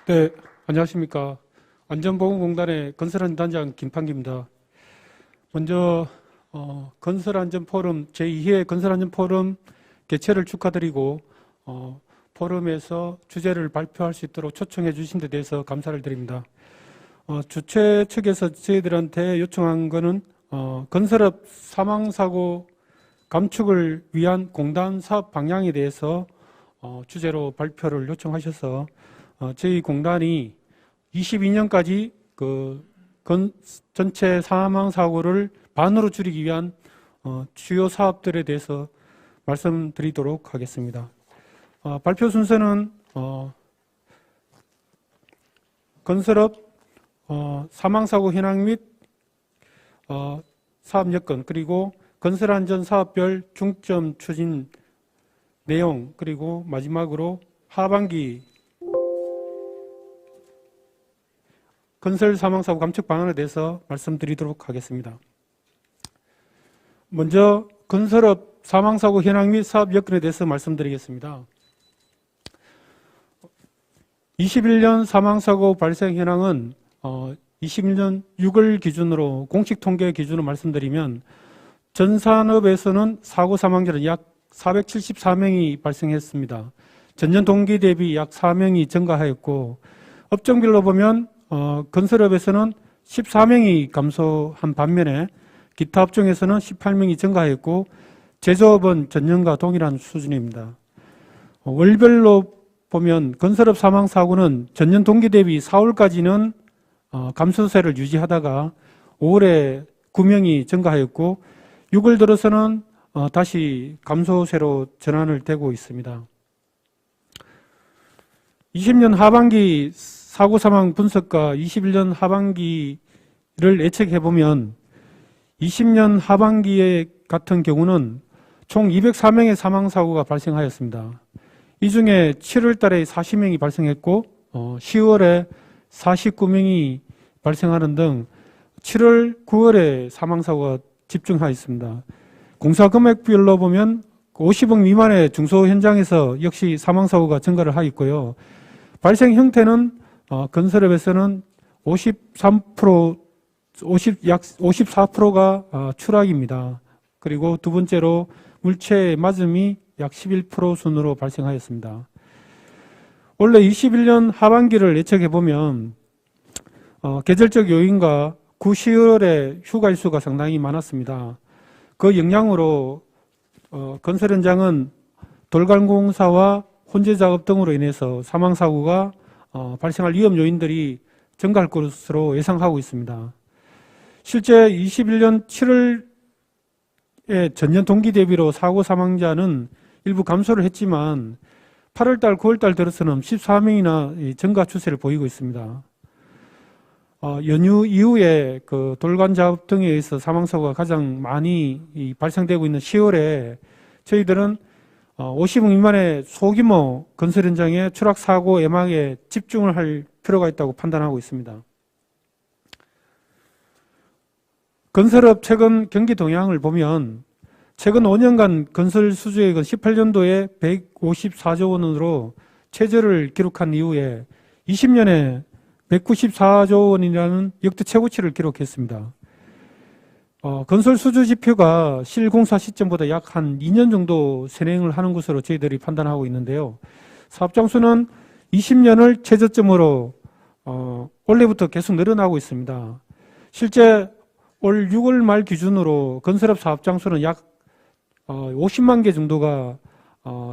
네, 안녕하십니까. 안전보건공단의 건설안전단장 김판기입니다. 먼저 건설안전포럼 제2회 건설안전포럼 개최를 축하드리고 포럼에서 주제를 발표할 수 있도록 초청해 주신 데 대해서 감사를 드립니다. 주최 측에서 저희들한테 요청한 것은 건설업 사망사고 감축을 위한 공단 사업 방향에 대해서 주제로 발표를 요청하셔서 저희 공단이 22년까지 전체 사망사고를 반으로 줄이기 위한 주요 사업들에 대해서 말씀드리도록 하겠습니다. 발표 순서는 건설업 사망사고 현황 및 사업 여건, 그리고 건설안전 사업별 중점 추진 내용, 그리고 마지막으로 하반기 건설 사망사고 감축 방안에 대해서 말씀드리도록 하겠습니다. 먼저 건설업 사망사고 현황 및 사업 여건에 대해서 말씀드리겠습니다. 21년 사망사고 발생 현황은 21년 6월 기준으로 공식 통계 기준으로 말씀드리면 전 산업에서는 사고 사망자는 약 474명이 발생했습니다. 전년 동기 대비 약 4명이 증가하였고, 업종별로 보면 건설업에서는 14명이 감소한 반면에 기타 업종에서는 18명이 증가했고, 제조업은 전년과 동일한 수준입니다. 월별로 보면 건설업 사망사고는 전년 동기 대비 4월까지는 감소세를 유지하다가 5월에 9명이 증가하였고, 6월 들어서는 다시 감소세로 전환을 되고 있습니다. 20년 하반기 사고 사망 분석과 21년 하반기를 예측해보면 20년 하반기에 같은 경우는 총 204명의 사망사고가 발생하였습니다. 이 중에 7월 달에 40명이 발생했고 10월에 49명이 발생하는 등 7월, 9월에 사망사고가 집중하였습니다. 공사 금액별로 보면 50억 미만의 중소 현장에서 역시 사망사고가 증가를 하였고요. 발생 형태는 건설업에서는 53%, 약 54%가 추락입니다. 그리고 두 번째로 물체의 맞음이 약 11% 순으로 발생하였습니다. 원래 21년 하반기를 예측해보면 계절적 요인과 9, 10월에 휴가 일수가 상당히 많았습니다. 그 영향으로 건설 현장은 돌간공사와 혼재 작업 등으로 인해서 사망사고가 발생할 위험 요인들이 증가할 것으로 예상하고 있습니다. 실제 21년 7월에 전년 동기 대비로 사고 사망자는 일부 감소를 했지만 8월달, 9월달 들어서는 14명이나 증가 추세를 보이고 있습니다. 연휴 이후에 돌관 작업 등에 의해서 사망사고가 가장 많이 발생되고 있는 10월에 저희들은 50억 미만의 소규모 건설 현장의 추락 사고 예방에 집중을 할 필요가 있다고 판단하고 있습니다. 건설업 최근 경기 동향을 보면 최근 5년간 건설 수주액은 18년도에 154조 원으로 최저를 기록한 이후에 20년에 194조 원이라는 역대 최고치를 기록했습니다. 건설 수주 지표가 실공사 시점보다 약 한 2년 정도 선행을 하는 것으로 저희들이 판단하고 있는데요. 사업 장수는 20년을 최저점으로 올해부터 계속 늘어나고 있습니다. 실제 올 6월 말 기준으로 건설업 사업 장수는 약 50만 개 정도가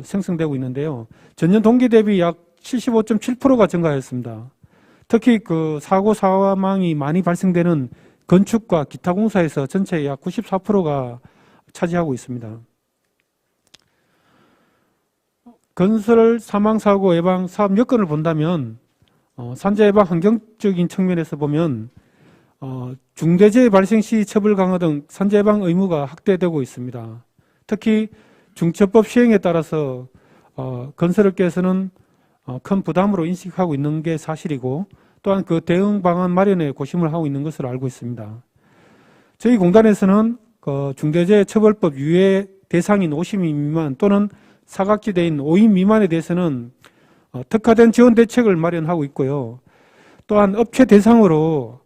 생성되고 있는데요. 전년 동기 대비 약 75.7%가 증가했습니다. 특히 사고 사망이 많이 발생되는 건축과 기타 공사에서 전체의 약 94%가 차지하고 있습니다. 건설 사망사고 예방 사업 여건을 본다면 산재 예방 환경적인 측면에서 보면 중대재해 발생 시 처벌 강화 등 산재 예방 의무가 확대되고 있습니다. 특히 중처법 시행에 따라서 건설업계에서는 큰 부담으로 인식하고 있는 게 사실이고, 또한 그 대응 방안 마련에 고심을 하고 있는 것으로 알고 있습니다. 저희 공단에서는 중대재해처벌법 유예 대상인 50인 미만 또는 사각지대인 5인 미만에 대해서는 특화된 지원 대책을 마련하고 있고요. 또한 업체 대상으로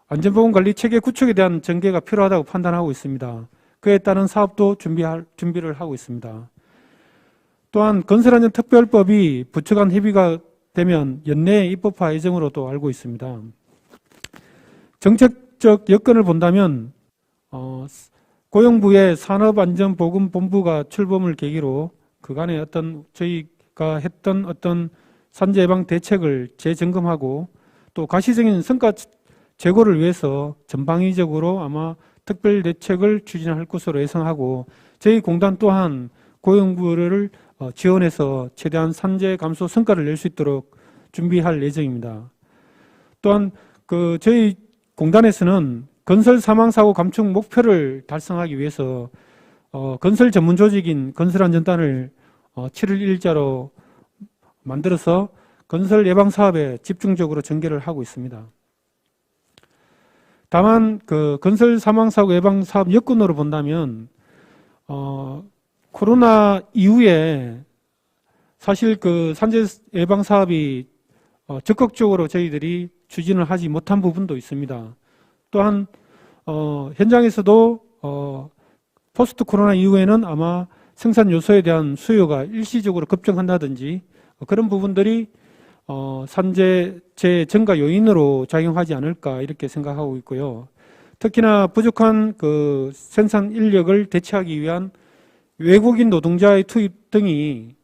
안전보건관리 체계 구축에 대한 전개가 필요하다고 판단하고 있습니다. 그에 따른 사업도 준비를 하고 있습니다. 또한 건설안전특별법이 부처 간 협의가 되면 연내 입법화 예정으로도 알고 있습니다. 정책적 여건을 본다면 고용부의 산업안전보건본부가 출범을 계기로 그간의 저희가 했던 산재 예방 대책을 재점검하고 또 가시적인 성과 제고를 위해서 전방위적으로 아마 특별 대책을 추진할 것으로 예상하고 저희 공단 또한 고용부를 지원해서 최대한 산재 감소 성과를 낼 수 있도록 준비할 예정입니다. 또한 저희 공단에서는 건설 사망사고 감축 목표를 달성하기 위해서 건설 전문 조직인 건설안전단을 7월 1일자로 만들어서 건설 예방 사업에 집중적으로 전개를 하고 있습니다. 다만 건설 사망사고 예방 사업 여건으로 본다면 코로나 이후에 사실 산재 예방 사업이 적극적으로 저희들이 추진을 하지 못한 부분도 있습니다. 또한 현장에서도 포스트 코로나 이후에는 아마 생산 요소에 대한 수요가 일시적으로 급증한다든지 그런 부분들이 산재 증가 요인으로 작용하지 않을까 이렇게 생각하고 있고요. 특히나 부족한 생산 인력을 대체하기 위한 외국인 노동자의 투입 등이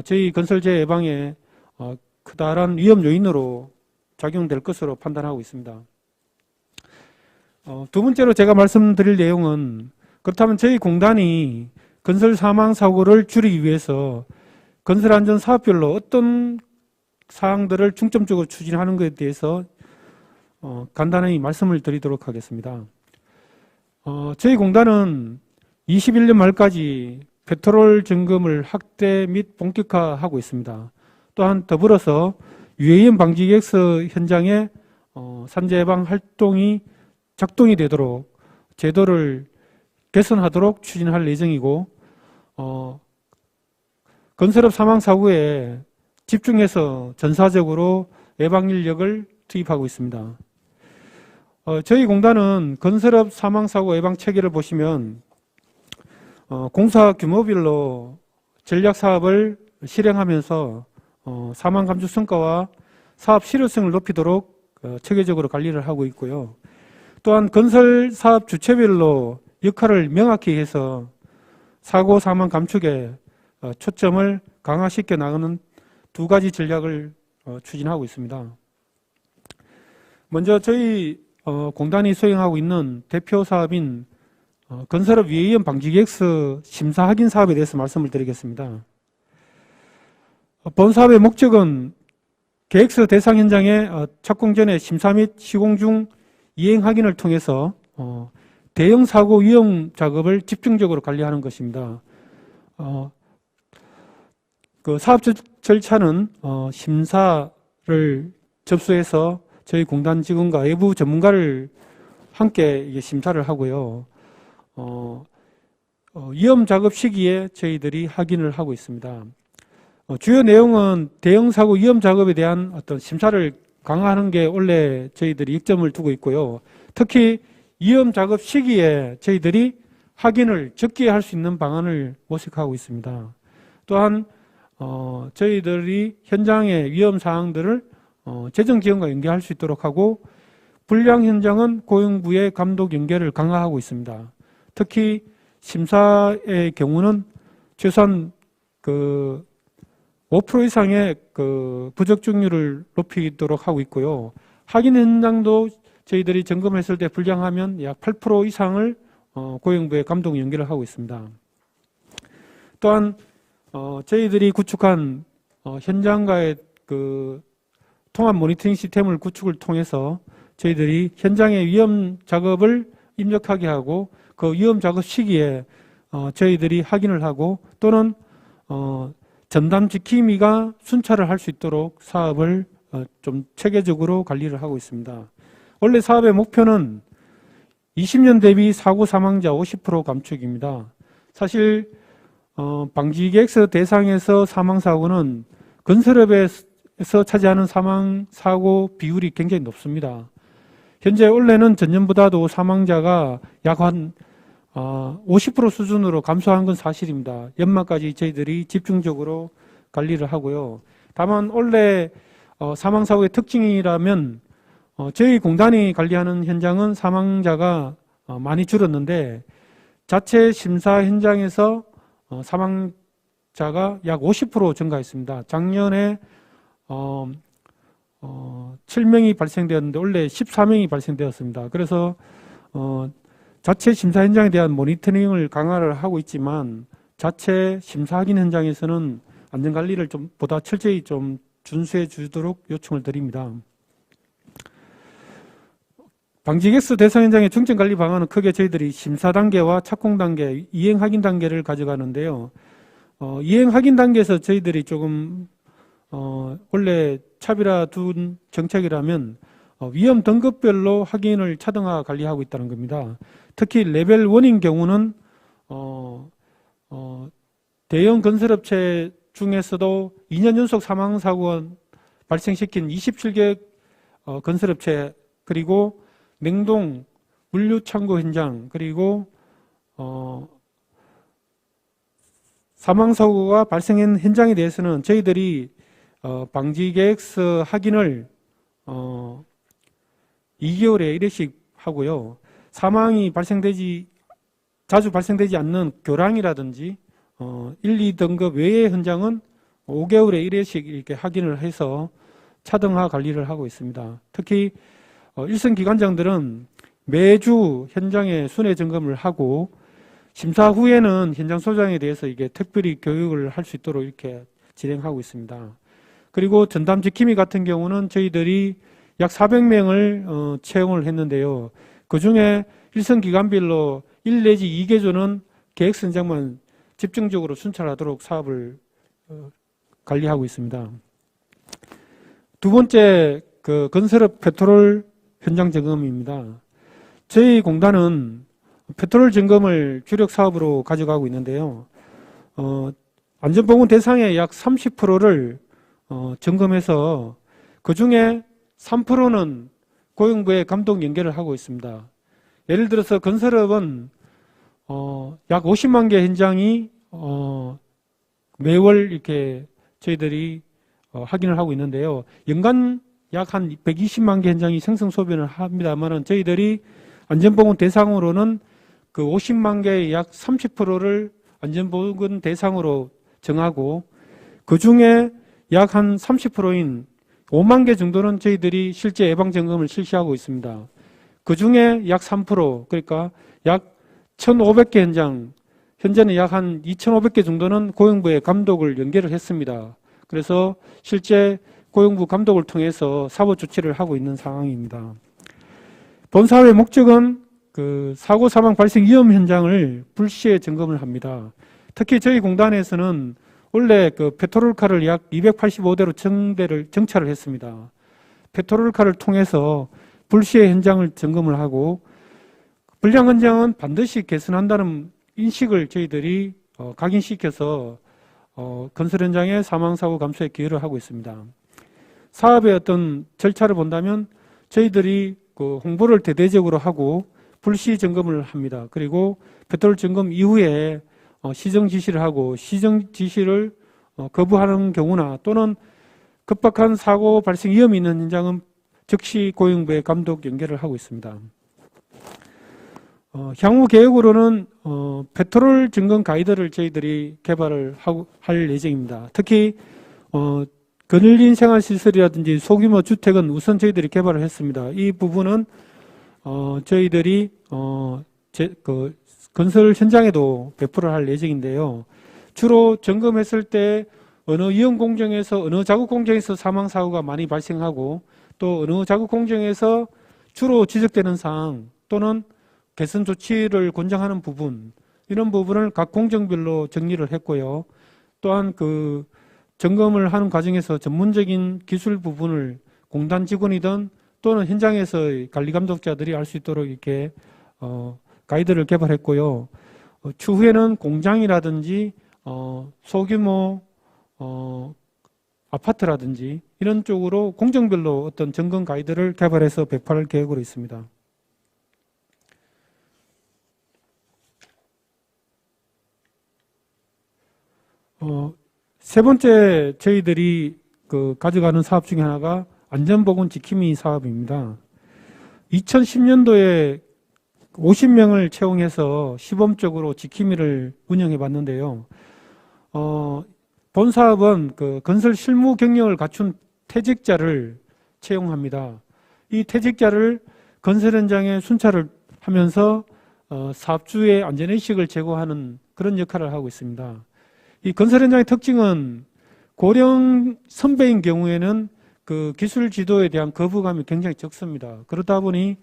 저희 건설재해 예방에 크다란 위험 요인으로 작용될 것으로 판단하고 있습니다. 두 번째로 제가 말씀드릴 내용은 그렇다면 저희 공단이 건설 사망 사고를 줄이기 위해서 건설 안전 사업별로 어떤 사항들을 중점적으로 추진하는 것에 대해서 간단히 말씀을 드리도록 하겠습니다. 저희 공단은 21년 말까지 페트롤 점검을 확대 및 본격화하고 있습니다. 또한 더불어서 유해염 방지 계획서 현장에 산재 예방 활동이 작동이 되도록 제도를 개선하도록 추진할 예정이고 건설업 사망 사고에 집중해서 전사적으로 예방 인력을 투입하고 있습니다. 저희 공단은 건설업 사망 사고 예방 체계를 보시면 공사 규모별로 전략 사업을 실행하면서 사망 감축 성과와 사업 실효성을 높이도록 체계적으로 관리를 하고 있고요. 또한 건설 사업 주체별로 역할을 명확히 해서 사고 사망 감축에 초점을 강화시켜 나가는 두 가지 전략을 추진하고 있습니다. 먼저 저희 공단이 수행하고 있는 대표 사업인 건설업 유해염 방지 계획서 심사 확인 사업에 대해서 말씀을 드리겠습니다. 본 사업의 목적은 계획서 대상 현장의 착공 전에 심사 및 시공 중 이행 확인을 통해서 대형 사고 위험 작업을 집중적으로 관리하는 것입니다. 사업 절차는 심사를 접수해서 저희 공단 직원과 외부 전문가를 함께 심사를 하고요. 위험 작업 시기에 저희들이 확인을 하고 있습니다. 주요 내용은 대형 사고 위험 작업에 대한 어떤 심사를 강화하는 게 원래 저희들이 익점을 두고 있고요. 특히 위험 작업 시기에 저희들이 확인을 적게 할 수 있는 방안을 모색하고 있습니다. 또한 저희들이 현장의 위험 사항들을 재정 지원과 연계할 수 있도록 하고 불량 현장은 고용부의 감독 연계를 강화하고 있습니다. 특히 심사의 경우는 최소한 5% 이상의 부적중률을 높이도록 하고 있고요. 확인 현장도 저희들이 점검했을 때 불량하면 약 8% 이상을 고용부에 감독 연계를 하고 있습니다. 또한 저희들이 구축한 현장과의 통합 모니터링 시스템을 구축을 통해서 저희들이 현장의 위험 작업을 입력하게 하고 그 위험 작업 시기에 저희들이 확인을 하고 또는 전담 지킴이가 순찰을 할 수 있도록 사업을 좀 체계적으로 관리를 하고 있습니다. 원래 사업의 목표는 20년 대비 사고 사망자 50% 감축입니다. 사실 방지계획서 대상에서 사망사고는 건설업에서 차지하는 사망 사고 비율이 굉장히 높습니다. 현재 올해는 전년보다도 사망자가 약 한 50% 수준으로 감소한 건 사실입니다. 연말까지 저희들이 집중적으로 관리를 하고요. 다만 올해 사망사고의 특징이라면 저희 공단이 관리하는 현장은 사망자가 많이 줄었는데 자체 심사 현장에서 사망자가 약 50% 증가했습니다. 작년에 7명이 발생되었는데 올해 14명이 발생되었습니다. 그래서 자체 심사 현장에 대한 모니터링을 강화를 하고 있지만 자체 심사 확인 현장에서는 안전관리를 좀 보다 철저히 좀 준수해 주도록 요청을 드립니다. 방지객수 대상 현장의 중점관리 방안은 크게 저희들이 심사 단계와 착공 단계, 이행 확인 단계를 가져가는데요. 이행 확인 단계에서 저희들이 조금 원래 차별화둔 정책이라면 위험 등급별로 확인을 차등화 관리하고 있다는 겁니다. 특히 레벨 1인 경우는 대형 건설업체 중에서도 2년 연속 사망사고가 발생시킨 27개 건설업체, 그리고 냉동 물류창고 현장, 그리고 사망사고가 발생한 현장에 대해서는 저희들이 방지계획서 확인을 2개월에 1회씩 하고요. 사망이 자주 발생되지 않는 교량이라든지 1, 2등급 외의 현장은 5개월에 1회씩 이렇게 확인을 해서 차등화 관리를 하고 있습니다. 특히 일선 기관장들은 매주 현장에 순회 점검을 하고 심사 후에는 현장 소장에 대해서 이게 특별히 교육을 할 수 있도록 이렇게 진행하고 있습니다. 그리고 전담 지킴이 같은 경우는 저희들이 약 400명을 채용을 했는데요. 그 중에 일선 기관별로 1 내지 2개조는 계획서 현장만 집중적으로 순찰하도록 사업을 관리하고 있습니다. 두 번째, 건설업 페트롤 현장 점검입니다. 저희 공단은 페트롤 점검을 주력 사업으로 가져가고 있는데요. 안전보건 대상의 약 30%를 점검해서 그 중에 3%는 고용부에 감독 연계를 하고 있습니다. 예를 들어서 건설업은 약 50만 개 현장이 매월 이렇게 저희들이 확인을 하고 있는데요. 연간 약 한 120만 개 현장이 생성 소변을 합니다만은 저희들이 안전보건 대상으로는 그 50만 개의 약 30%를 안전보건 대상으로 정하고 그 중에 약 한 30%인 5만 개 정도는 저희들이 실제 예방점검을 실시하고 있습니다. 그 중에 약 3%, 그러니까 약 1,500개 현장, 현재는 약 한 2,500개 정도는 고용부에 감독을 연계를 했습니다. 그래서 실제 고용부 감독을 통해서 사고 조치를 하고 있는 상황입니다. 본 사업의 목적은 사고 사망 발생 위험 현장을 불시에 점검을 합니다. 특히 저희 공단에서는 원래 페트롤카를 약 285대로 정차를 했습니다. 페트롤카를 통해서 불시에 현장을 점검을 하고 불량 현장은 반드시 개선한다는 인식을 저희들이 각인시켜서 건설 현장의 사망사고 감소에 기여를 하고 있습니다. 사업의 어떤 절차를 본다면 저희들이 홍보를 대대적으로 하고 불시 점검을 합니다. 그리고 페트롤 점검 이후에 시정 지시를 하고 시정 지시를 거부하는 경우나 또는 급박한 사고 발생 위험이 있는 현장은 즉시 고용부에 감독 연계를 하고 있습니다. 향후 계획으로는 페트롤 점검 가이드를 저희들이 개발을 할 예정입니다. 특히 거늘린 생활시설이라든지 소규모 주택은 우선 저희들이 개발을 했습니다. 이 부분은 저희들이 건설 현장에도 배포를 할 예정인데요. 주로 점검했을 때 어느 위험 공정에서 어느 자국 공정에서 사망 사고가 많이 발생하고 또 어느 자국 공정에서 주로 지적되는 사항 또는 개선 조치를 권장하는 부분, 이런 부분을 각 공정별로 정리를 했고요. 또한 점검을 하는 과정에서 전문적인 기술 부분을 공단 직원이든 또는 현장에서의 관리 감독자들이 알 수 있도록 이렇게 가이드를 개발했고요. 추후에는 공장이라든지 소규모 아파트라든지 이런 쪽으로 공정별로 어떤 점검 가이드를 개발해서 배포할 계획으로 있습니다. 세 번째 저희들이 가져가는 사업 중에 하나가 안전보건 지킴이 사업입니다. 2010년도에 50명을 채용해서 시범적으로 지킴이를 운영해 봤는데요. 본 사업은 건설 실무 경력을 갖춘 퇴직자를 채용합니다. 이 퇴직자를 건설 현장에 순찰을 하면서 사업주의 안전의식을 제고하는 그런 역할을 하고 있습니다. 이 건설 현장의 특징은 고령 선배인 경우에는 그 기술 지도에 대한 거부감이 굉장히 적습니다. 그러다 보니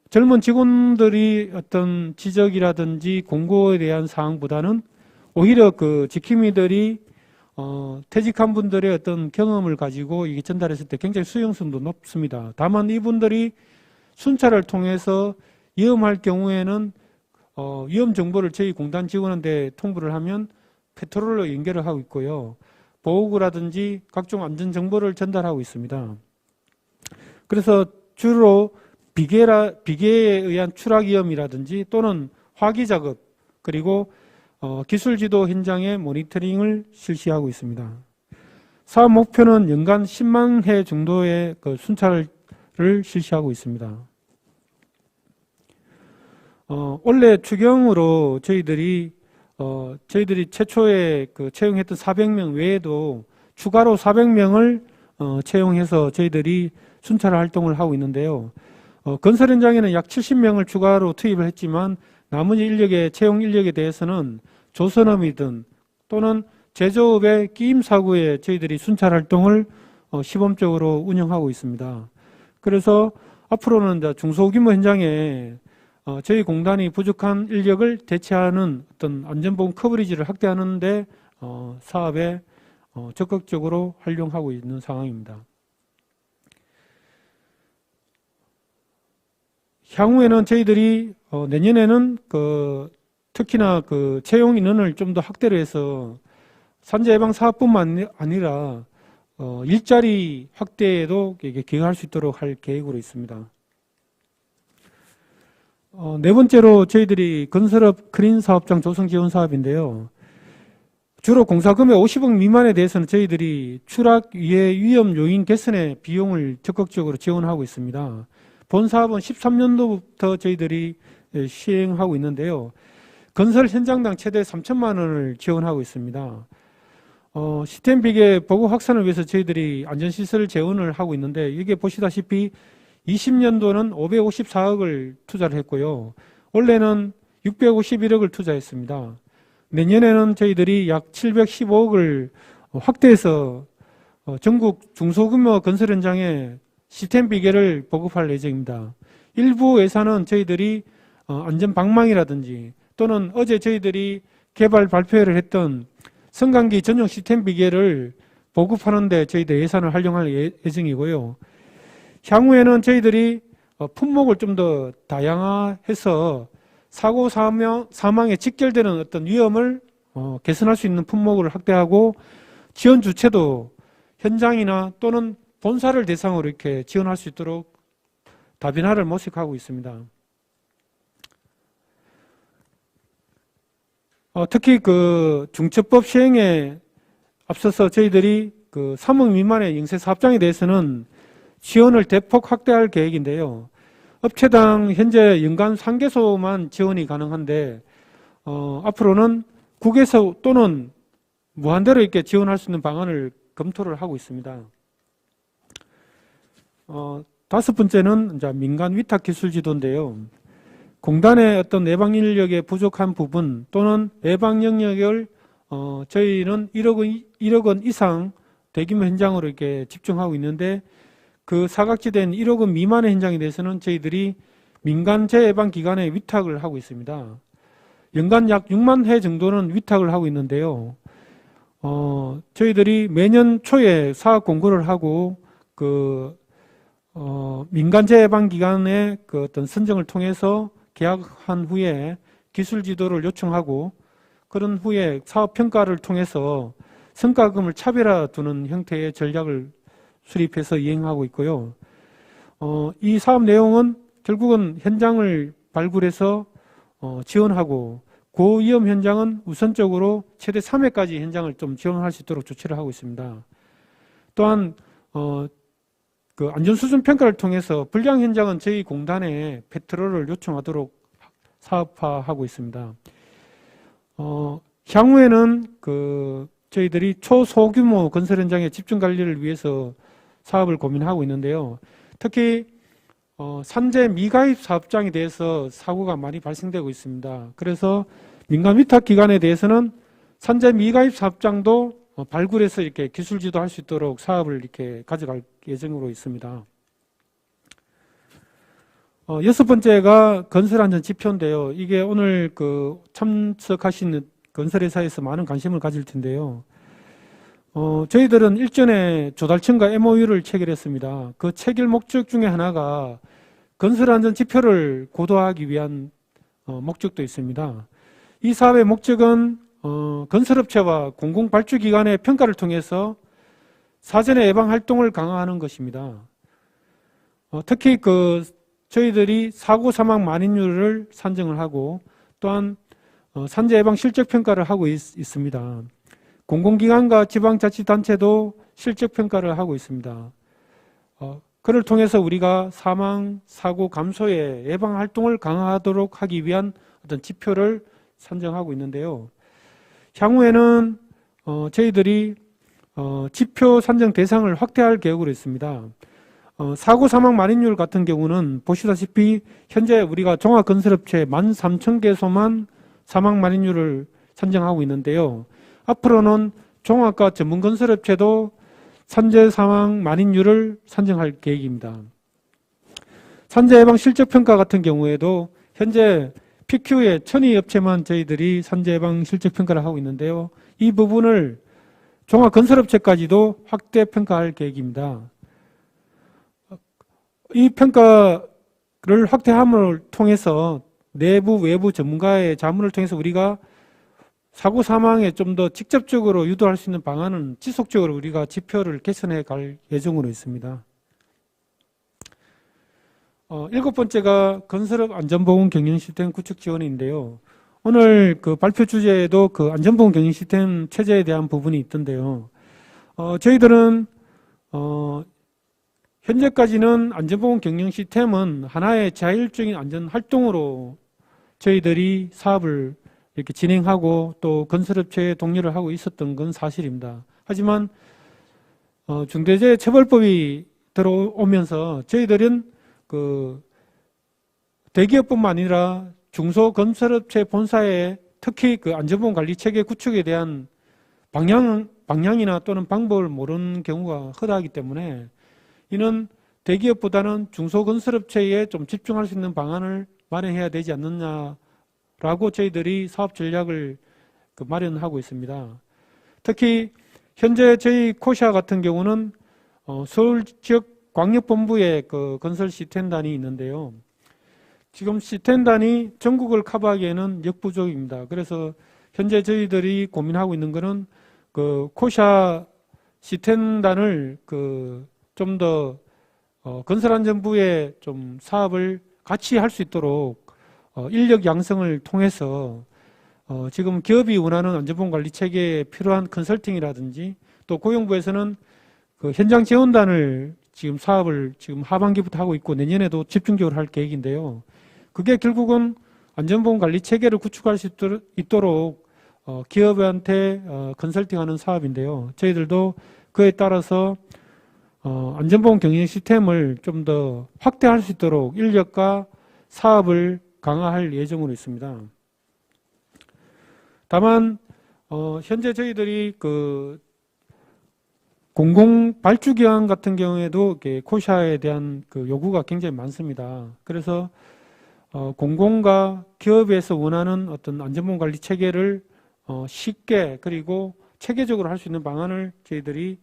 젊은 직원들이 어떤 지적이라든지 공고에 대한 사항보다는 오히려 그 지킴이들이 퇴직한 분들의 어떤 경험을 가지고 이게 전달했을 때 굉장히 수용성도 높습니다. 다만 이분들이 순찰을 통해서 위험할 경우에는 위험 정보를 저희 공단 직원한테 통보를 하면 페트롤로 연결을 하고 있고요. 보호구라든지 각종 안전 정보를 전달하고 있습니다. 그래서 주로 비계에 의한 추락 위험이라든지 또는 화기 작업 그리고 기술 지도 현장의 모니터링을 실시하고 있습니다. 사업 목표는 연간 10만 회 정도의 순찰을 실시하고 있습니다. 원래 추경으로 저희들이 최초에 채용했던 400명 외에도 추가로 400명을 채용해서 저희들이 순찰 활동을 하고 있는데요. 건설 현장에는 약 70명을 추가로 투입을 했지만 나머지 채용 인력에 대해서는 조선업이든 또는 제조업의 끼임 사고에 저희들이 순찰 활동을 시범적으로 운영하고 있습니다. 그래서 앞으로는 중소규모 현장에 저희 공단이 부족한 인력을 대체하는 어떤 안전보건 커버리지를 확대하는 데 사업에 적극적으로 활용하고 있는 상황입니다. 향후에는 저희들이 내년에는 특히나 채용 인원을 좀 더 확대를 해서 산재 예방 사업뿐만 아니라 일자리 확대에도 기여할 수 있도록 할 계획으로 있습니다. 네 번째로 저희들이 건설업 크린 사업장 조성 지원 사업인데요. 주로 공사금액 50억 미만에 대해서는 저희들이 추락 위험 요인 개선에 비용을 적극적으로 지원하고 있습니다. 본 사업은 13년도부터 저희들이 시행하고 있는데요. 건설 현장당 최대 3천만 원을 지원하고 있습니다. 시스템 비계 보급 확산을 위해서 저희들이 안전시설 재원을 하고 있는데 이게 보시다시피 20년도는 554억을 투자를 했고요. 올해는 651억을 투자했습니다. 내년에는 저희들이 약 715억을 확대해서 전국 중소규모 건설 현장에 시스템 비계를 보급할 예정입니다. 일부 예산은 저희들이 안전 방망이라든지 또는 어제 저희들이 개발 발표를 했던 성강기 전용 시스템 비계를 보급하는데 저희들 예산을 활용할 예정이고요. 향후에는 저희들이 품목을 좀 더 다양화해서 사고 사망에 직결되는 어떤 위험을 개선할 수 있는 품목을 확대하고 지원 주체도 현장이나 또는 본사를 대상으로 이렇게 지원할 수 있도록 다변화를 모색하고 있습니다. 특히 중첩법 시행에 앞서서 저희들이 3억 미만의 영세 사업장에 대해서는 지원을 대폭 확대할 계획인데요. 업체당 현재 연간 3개소만 지원이 가능한데 앞으로는 9개소 또는 무한대로 이렇게 지원할 수 있는 방안을 검토를 하고 있습니다. 다섯 번째는 이제 민간 위탁 기술 지도인데요. 공단의 어떤 예방 인력의 부족한 부분 또는 예방 영역을 저희는 1억 원 이상 대규모 현장으로 이렇게 집중하고 있는데 그 사각지대인 1억 원 미만의 현장에 대해서는 저희들이 민간 재예방 기관에 위탁을 하고 있습니다. 연간 약 6만 회 정도는 위탁을 하고 있는데요. 저희들이 매년 초에 사업 공고를 하고 민간 재예방 기관의 어떤 선정을 통해서 계약한 후에 기술 지도를 요청하고 그런 후에 사업 평가를 통해서 성과금을 차별화 두는 형태의 전략을 수립해서 이행하고 있고요. 이 사업 내용은 결국은 현장을 발굴해서 지원하고 고위험 현장은 우선적으로 최대 3회까지 현장을 좀 지원할 수 있도록 조치를 하고 있습니다. 또한 그 안전수준 평가를 통해서 불량 현장은 저희 공단에 페트롤을 요청하도록 사업화하고 있습니다. 향후에는 저희들이 초소규모 건설 현장의 집중 관리를 위해서 사업을 고민하고 있는데요. 특히 산재 미가입 사업장에 대해서 사고가 많이 발생되고 있습니다. 그래서 민간 위탁 기관에 대해서는 산재 미가입 사업장도 발굴해서 이렇게 기술 지도할 수 있도록 사업을 이렇게 가져갈 예정으로 있습니다. 여섯 번째가 건설안전 지표인데요. 이게 오늘 참석하신 건설회사에서 많은 관심을 가질 텐데요. 저희들은 일전에 조달청과 MOU를 체결했습니다. 그 체결 목적 중에 하나가 건설안전 지표를 고도화하기 위한 목적도 있습니다. 이 사업의 목적은 건설업체와 공공발주기관의 평가를 통해서 사전에 예방 활동을 강화하는 것입니다. 특히 저희들이 사고 사망 만인율을 산정을 하고 또한 산재 예방 실적 평가를 하고 있습니다. 공공기관과 지방자치단체도 실적 평가를 하고 있습니다. 그를 통해서 우리가 사망, 사고 감소에 예방 활동을 강화하도록 하기 위한 어떤 지표를 산정하고 있는데요. 향후에는 저희들이 지표 산정 대상을 확대할 계획으로 있습니다. 사고 사망 만인율 같은 경우는 보시다시피 현재 우리가 종합건설업체 13,000개소만 사망 만인율을 산정하고 있는데요. 앞으로는 종합과 전문건설업체도 산재 사망 만인율을 산정할 계획입니다. 산재 예방 실적 평가 같은 경우에도 현재 PQ의 천의 업체만 저희들이 산재 예방 실적 평가를 하고 있는데요. 이 부분을 종합건설업체까지도 확대 평가할 계획입니다. 이 평가를 확대함을 통해서 내부, 외부 전문가의 자문을 통해서 우리가 사고 사망에 좀 더 직접적으로 유도할 수 있는 방안은 지속적으로 우리가 지표를 개선해 갈 예정으로 있습니다. 일곱 번째가 건설업 안전보건 경영 시스템 구축 지원인데요. 오늘 발표 주제에도 안전보건 경영 시스템 체제에 대한 부분이 있던데요. 저희들은 현재까지는 안전보건 경영 시스템은 하나의 자율적인 안전 활동으로 저희들이 사업을 이렇게 진행하고 또 건설업체에 독려를 하고 있었던 건 사실입니다. 하지만 중대재해처벌법이 들어오면서 저희들은 대기업뿐만 아니라 중소건설업체 본사에 특히 안전보건 관리 체계 구축에 대한 방향이나 또는 방법을 모르는 경우가 허다하기 때문에 이는 대기업보다는 중소건설업체에 좀 집중할 수 있는 방안을 마련해야 되지 않느냐라고 저희들이 사업 전략을 마련하고 있습니다. 특히 현재 저희 코샤 같은 경우는 서울 지역 광역본부에 건설 시스템단이 있는데요. 지금 시스템단이 전국을 커버하기에는 역부족입니다. 그래서 현재 저희들이 고민하고 있는 것은 코샤 시스템단을 좀 더 건설안전부에 좀 사업을 같이 할 수 있도록 인력 양성을 통해서 지금 기업이 원하는 안전보건 관리 체계에 필요한 컨설팅이라든지 또 고용부에서는 현장 지원단을 지금 사업을 지금 하반기부터 하고 있고 내년에도 집중적으로 할 계획인데요. 그게 결국은 안전보건 관리 체계를 구축할 수 있도록 기업한테 컨설팅하는 사업인데요. 저희들도 그에 따라서 안전보건 경영 시스템을 좀 더 확대할 수 있도록 인력과 사업을 강화할 예정으로 있습니다. 다만 현재 저희들이 공공발주기관 같은 경우에도 코샤에 대한 요구가 굉장히 많습니다. 그래서 공공과 기업에서 원하는 어떤 안전보건 관리 체계를 쉽게 그리고 체계적으로 할 수 있는 방안을 저희들이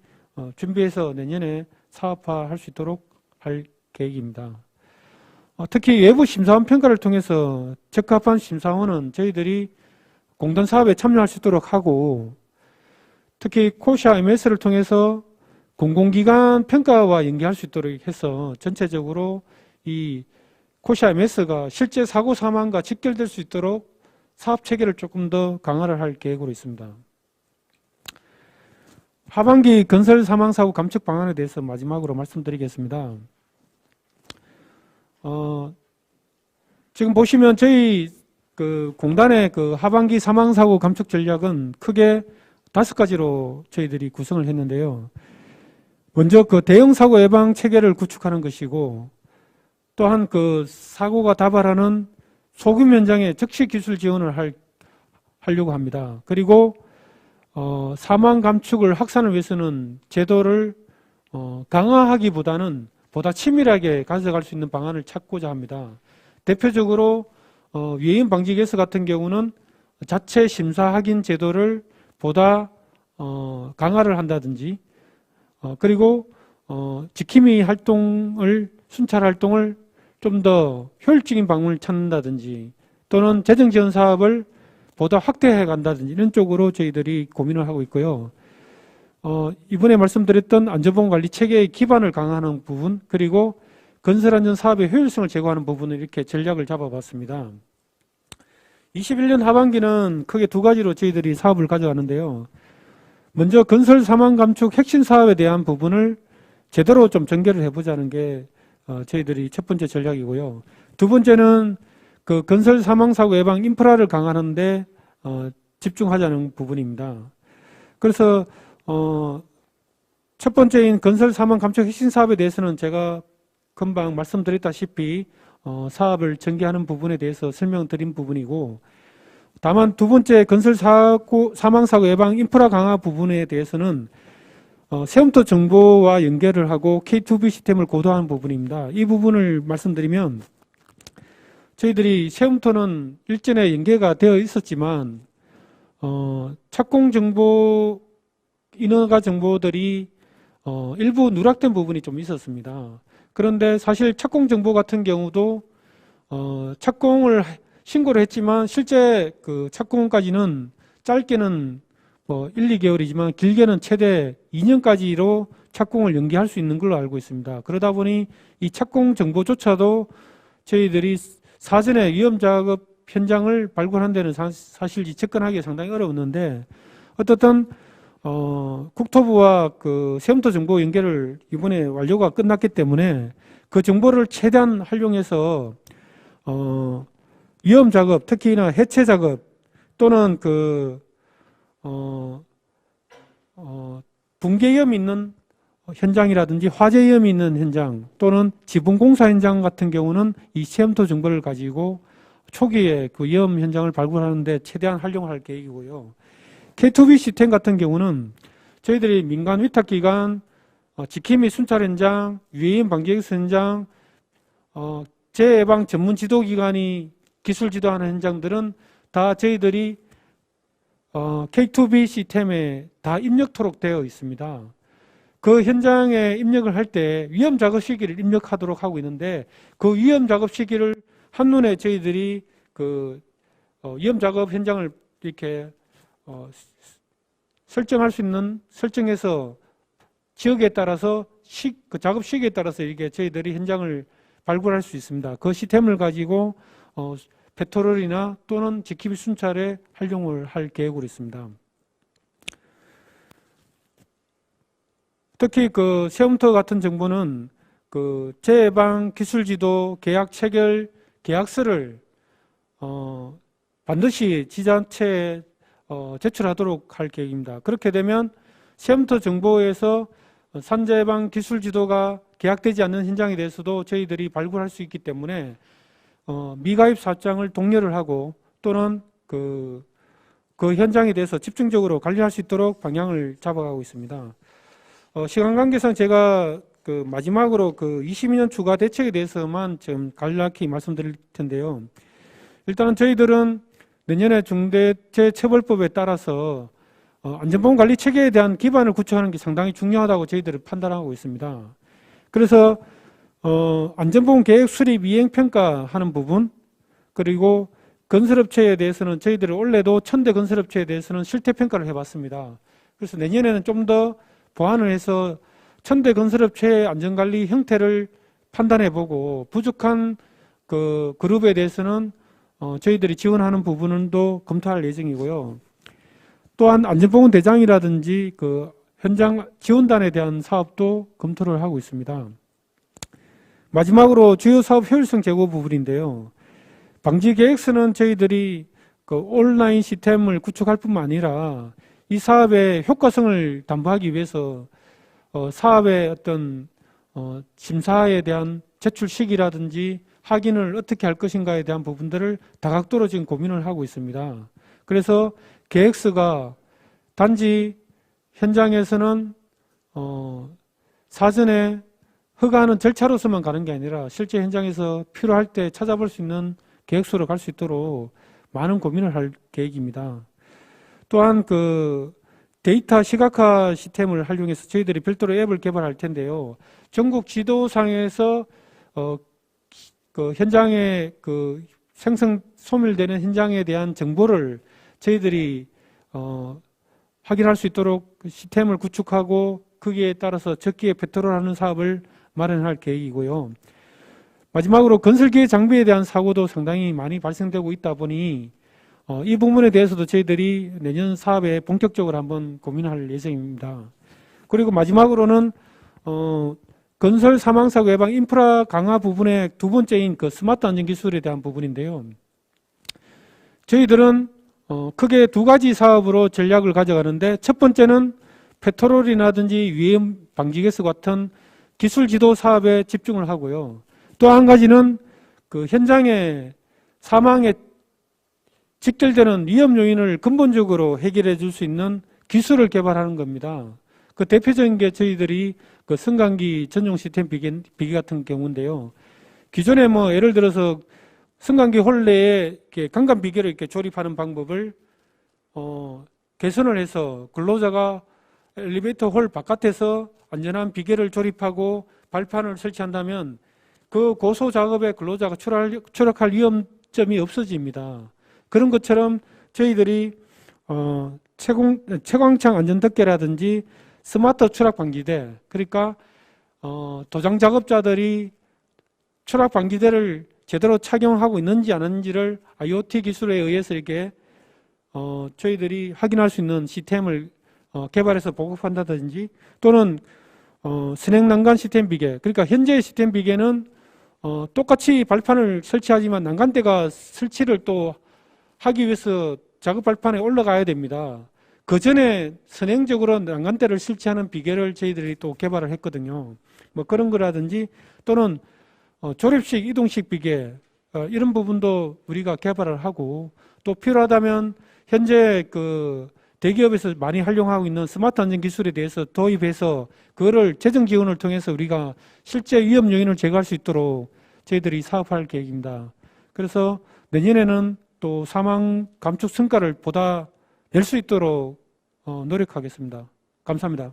준비해서 내년에 사업화할 수 있도록 할 계획입니다. 특히 외부 심사원 평가를 통해서 적합한 심사원은 저희들이 공단 사업에 참여할 수 있도록 하고 특히 코샤 MS를 통해서 공공기관 평가와 연계할 수 있도록 해서 전체적으로 이 코샤 MS가 실제 사고 사망과 직결될 수 있도록 사업 체계를 조금 더 강화를 할 계획으로 있습니다. 하반기 건설 사망 사고 감축 방안에 대해서 마지막으로 말씀드리겠습니다. 지금 보시면 저희 그 공단의 그 하반기 사망 사고 감축 전략은 크게 5가지로 저희들이 구성을 했는데요. 먼저 그 대형 사고 예방 체계를 구축하는 것이고, 또한 그 사고가 다발하는 소규모 현장에 즉시 기술 지원을 하려고 합니다. 그리고 사망 감축을 확산을 위해서는 제도를 강화하기보다는 보다 치밀하게 가져갈 수 있는 방안을 찾고자 합니다. 대표적으로 위해임 방지 개수 같은 경우는 자체 심사 확인 제도를 보다 강화를 한다든지, 그리고 지킴이 활동을, 순찰 활동을 좀 더 효율적인 방법을 찾는다든지, 또는 재정 지원 사업을 보다 확대해 간다든지 이런 쪽으로 저희들이 고민을 하고 있고요. 이번에 말씀드렸던 안전보험 관리 체계의 기반을 강화하는 부분, 그리고 건설안전 사업의 효율성을 제고하는 부분을 이렇게 전략을 잡아봤습니다. 21년 하반기는 크게 2가지로 저희들이 사업을 가져가는데요. 먼저 건설 사망 감축 핵심 사업에 대한 부분을 제대로 좀 전개를 해보자는 게 저희들이 첫 번째 전략이고요. 두 번째는 그 건설 사망 사고 예방 인프라를 강화하는데 집중하자는 부분입니다. 그래서 첫 번째인 건설 사망 감축 핵심 사업에 대해서는 제가 금방 말씀드렸다시피 사업을 전개하는 부분에 대해서 설명드린 부분이고, 다만 두 번째 건설 사망 사고 예방 인프라 강화 부분에 대해서는 세움터 정보와 연결을 하고 K2B 시스템을 고도화하는 부분입니다. 이 부분을 말씀드리면, 저희들이 세움터는 일전에 연계가 되어 있었지만 착공 정보, 인허가 정보들이 일부 누락된 부분이 좀 있었습니다. 그런데 사실 착공 정보 같은 경우도 착공을 신고를 했지만 실제 그 착공까지는 짧게는 1, 2개월이지만 길게는 최대 2년까지로 착공을 연기할 수 있는 걸로 알고 있습니다. 그러다 보니 이 착공 정보조차도 저희들이 사전에 위험 작업 현장을 발굴하는 데는 사실 접근하기가 상당히 어려웠는데, 어떻든 국토부와 그 세움터 정보 연결을 이번에 완료가 끝났기 때문에 그 정보를 최대한 활용해서 위험 작업, 특히나 해체 작업 또는 붕괴 위험이 있는 현장이라든지 화재 위험이 있는 현장 또는 지붕 공사 현장 같은 경우는 이 세움터 정보를 가지고 초기에 그 위험 현장을 발굴하는 데 최대한 활용을 할 계획이고요. K2B 시스템 같은 경우는 저희들이 민간 위탁기관, 지킴이 순찰 현장, 위해임 방지 현장, 재예방 전문 지도기관이 기술 지도하는 현장들은 다 저희들이 K2B 시스템에 다 입력토록 되어 있습니다. 그 현장에 입력을 할 때 위험 작업 시기를 입력하도록 하고 있는데, 그 위험 작업 시기를 한눈에 저희들이 그 위험 작업 현장을 이렇게 설정할 수 있는, 설정해서 지역에 따라서 그 작업 시기에 따라서 이렇게 저희들이 현장을 발굴할 수 있습니다. 그 시스템을 가지고 페트롤이나 또는 지킴이 순찰에 활용을 할 계획으로 있습니다. 특히 그 세움터 같은 정보는 그 재예방 기술지도 계약 체결 계약서를 반드시 지자체에 제출하도록 할 계획입니다. 그렇게 되면 세움터 정보에서 산재예방 기술지도가 계약되지 않는 현장에 대해서도 저희들이 발굴할 수 있기 때문에 미가입 사장을 독려를 하고 또는 그 현장에 대해서 집중적으로 관리할 수 있도록 방향을 잡아가고 있습니다. 시간 관계상 제가 그 마지막으로 그 22년 추가 대책에 대해서만 좀 간략히 말씀드릴 텐데요. 일단은 저희들은 내년에 중대재해처벌법에 따라서 안전보험 관리 체계에 대한 기반을 구축하는 게 상당히 중요하다고 저희들은 판단하고 있습니다. 그래서 안전보험 계획 수립 이행 평가하는 부분, 그리고 건설업체에 대해서는 저희들이 올해도 1000대 건설업체에 대해서는 실태 평가를 해봤습니다. 그래서 내년에는 좀 더 보완을 해서 천대 건설업체의 안전관리 형태를 판단해보고 부족한 그 그룹에 대해서는 저희들이 지원하는 부분도 검토할 예정이고요. 또한 안전보건 대장이라든지 그 현장 지원단에 대한 사업도 검토를 하고 있습니다. 마지막으로 주요 사업 효율성 제고 부분인데요. 방지 계획서는 저희들이 그 온라인 시스템을 구축할 뿐만 아니라 이 사업의 효과성을 담보하기 위해서 사업의 어떤 심사에 대한 제출 시기라든지 확인을 어떻게 할 것인가에 대한 부분들을 다각도로 지금 고민을 하고 있습니다. 그래서 계획서가 단지 현장에서는 사전에 허가하는 절차로서만 가는 게 아니라 실제 현장에서 필요할 때 찾아볼 수 있는 계획서로 갈 수 있도록 많은 고민을 할 계획입니다. 또한 그 데이터 시각화 시스템을 활용해서 저희들이 별도로 앱을 개발할 텐데요. 전국 지도상에서 그 현장에 그 생성 소멸되는 현장에 대한 정보를 저희들이 확인할 수 있도록 시스템을 구축하고 거기에 따라서 적기에 패트롤하는 사업을 마련할 계획이고요. 마지막으로 건설기계 장비에 대한 사고도 상당히 많이 발생되고 있다 보니 이 부분에 대해서도 저희들이 내년 사업에 본격적으로 한번 고민할 예정입니다. 그리고 마지막으로는 건설 사망사고 예방 인프라 강화 부분의 두 번째인 그 스마트 안전 기술에 대한 부분인데요. 저희들은 크게 두 가지 사업으로 전략을 가져가는데 첫 번째는 페트롤이라든지 위험 방지 계수 같은 기술 지도 사업에 집중을 하고요. 또 한 가지는 그 현장에 사망에 직결되는 위험 요인을 근본적으로 해결해 줄 수 있는 기술을 개발하는 겁니다. 그 대표적인 게 저희들이 그 승강기 전용 시스템 비계 같은 경우인데요. 기존에 뭐 예를 들어서 승강기 홀 내에 이렇게 강간 비계를 이렇게 조립하는 방법을 개선을 해서 근로자가 엘리베이터 홀 바깥에서 안전한 비계를 조립하고 발판을 설치한다면 그 고소 작업에 근로자가 추락할 위험점이 없어집니다. 그런 것처럼 저희들이 채광창 안전덮개라든지 스마트 추락 방지대, 그러니까 도장 작업자들이 추락 방지대를 제대로 착용하고 있는지 안 하는지를 IoT 기술에 의해서 이렇게 저희들이 확인할 수 있는 시스템을 개발해서 보급한다든지 또는 선행 난간 시스템 비계, 그러니까 현재의 시스템 비계는 똑같이 발판을 설치하지만 난간대가 설치를 또 하기 위해서 작업 발판에 올라가야 됩니다. 그 전에 선행적으로 난간대를 설치하는 비계를 저희들이 또 개발을 했거든요. 뭐 그런 거라든지 또는 조립식 이동식 비계 이런 부분도 우리가 개발을 하고 또 필요하다면 현재 그 대기업에서 많이 활용하고 있는 스마트 안전 기술에 대해서 도입해서 그거를 재정 지원을 통해서 우리가 실제 위험 요인을 제거할 수 있도록 저희들이 사업할 계획입니다. 그래서 내년에는 또 사망 감축 성과를 보다 낼 수 있도록 노력하겠습니다. 감사합니다.